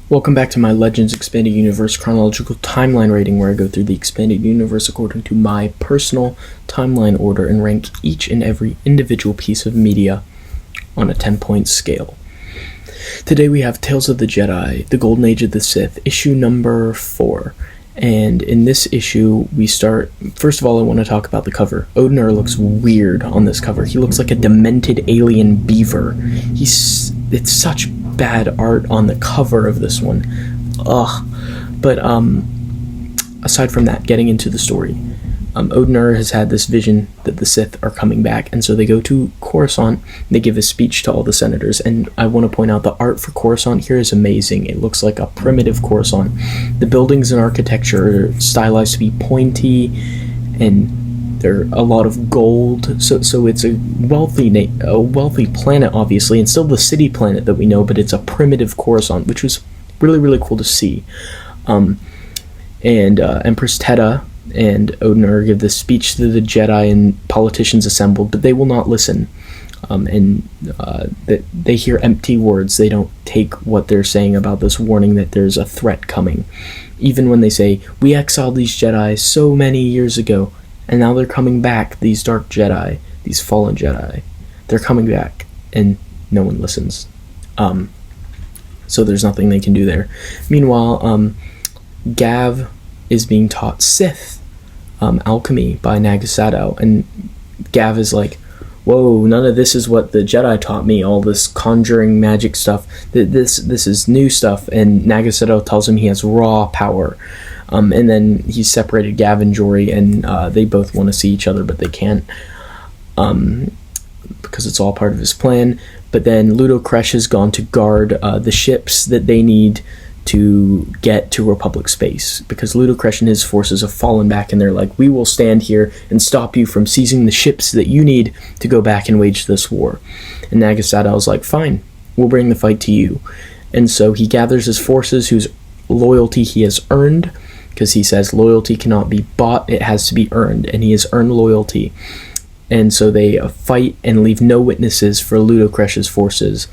Welcome back to my Legends Expanded Universe chronological timeline rating, where I go through the expanded universe according to my personal timeline order and rank each and every individual piece of media on a 10-point scale. Today we have Tales of the Jedi, The Golden Age of the Sith, issue number 4. And in this issue, we start... First of all, I want to talk about the cover. Odinur looks weird on this cover. He looks like a demented alien beaver. It's such bad art on the cover of this one. Ugh. But, aside from that, getting into the story, Odinur has had this vision that the Sith are coming back, and so they go to Coruscant. They give a speech to all the senators, and I want to point out the art for Coruscant here is amazing. It looks like a primitive Coruscant. The buildings and architecture are stylized to be pointy, and they're a lot of gold. So it's a wealthy planet, obviously, and still the city planet that we know, but it's a primitive Coruscant, which was really, really cool to see. Empress Teta and Odinur give this speech to the Jedi, and politicians assembled, but they will not listen. They hear empty words. They don't take what they're saying about this warning that there's a threat coming. Even when they say, "We exiled these Jedi so many years ago, and now they're coming back, these dark Jedi, these fallen Jedi. They're coming back," and no one listens. So there's nothing they can do there. Meanwhile, Gav is being taught Sith alchemy by Nagasato, and Gav is like, "Whoa, none of this is what the Jedi taught me, all this conjuring magic stuff. This is new stuff." And Nagasato tells him he has raw power. And then he's separated Gav and Jory, and they both want to see each other, but they can't, because it's all part of his plan. But then Ludo Kresh has gone to guard the ships that they need to get to Republic space, because Ludo Kresh and his forces have fallen back, and they're like, "We will stand here and stop you from seizing the ships that you need to go back and wage this war." And Nagasato's like, "Fine, we'll bring the fight to you." And so he gathers his forces, whose loyalty he has earned, because he says loyalty cannot be bought, it has to be earned, and he has earned loyalty. And so they fight and leave no witnesses for Ludo Kresh's forces.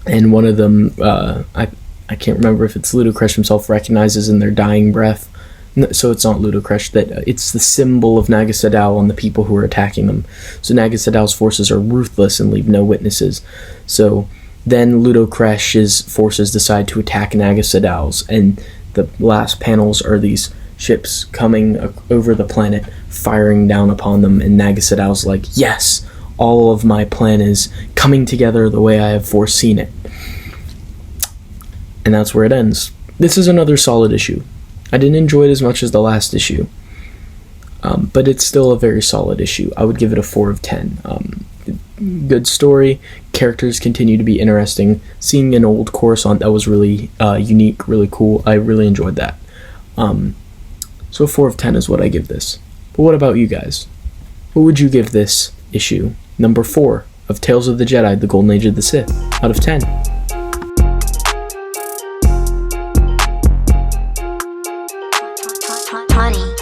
And one of them, I can't remember if it's Ludo Kresh himself, recognizes in their dying breath, so it's not Ludo Kresh, that it's the symbol of Nagasato on the people who are attacking them. So Nagasato's forces are ruthless and leave no witnesses. So then Ludo Kresh's forces decide to attack Nagasato's, and the last panels are these ships coming over the planet, firing down upon them, and Nagasato's like, "Yes, all of my plan is coming together the way I have foreseen it." And that's where it ends. This is another solid issue. I didn't enjoy it as much as the last issue, but it's still a very solid issue. I would give it a 4 of 10. Good story. Characters continue to be interesting. Seeing an old Coruscant that was really unique, really cool. I really enjoyed that. So a 4 of 10 is what I give this. But what about you guys? What would you give this issue, number 4 of Tales of the Jedi, The Golden Age of the Sith, out of 10? Honey.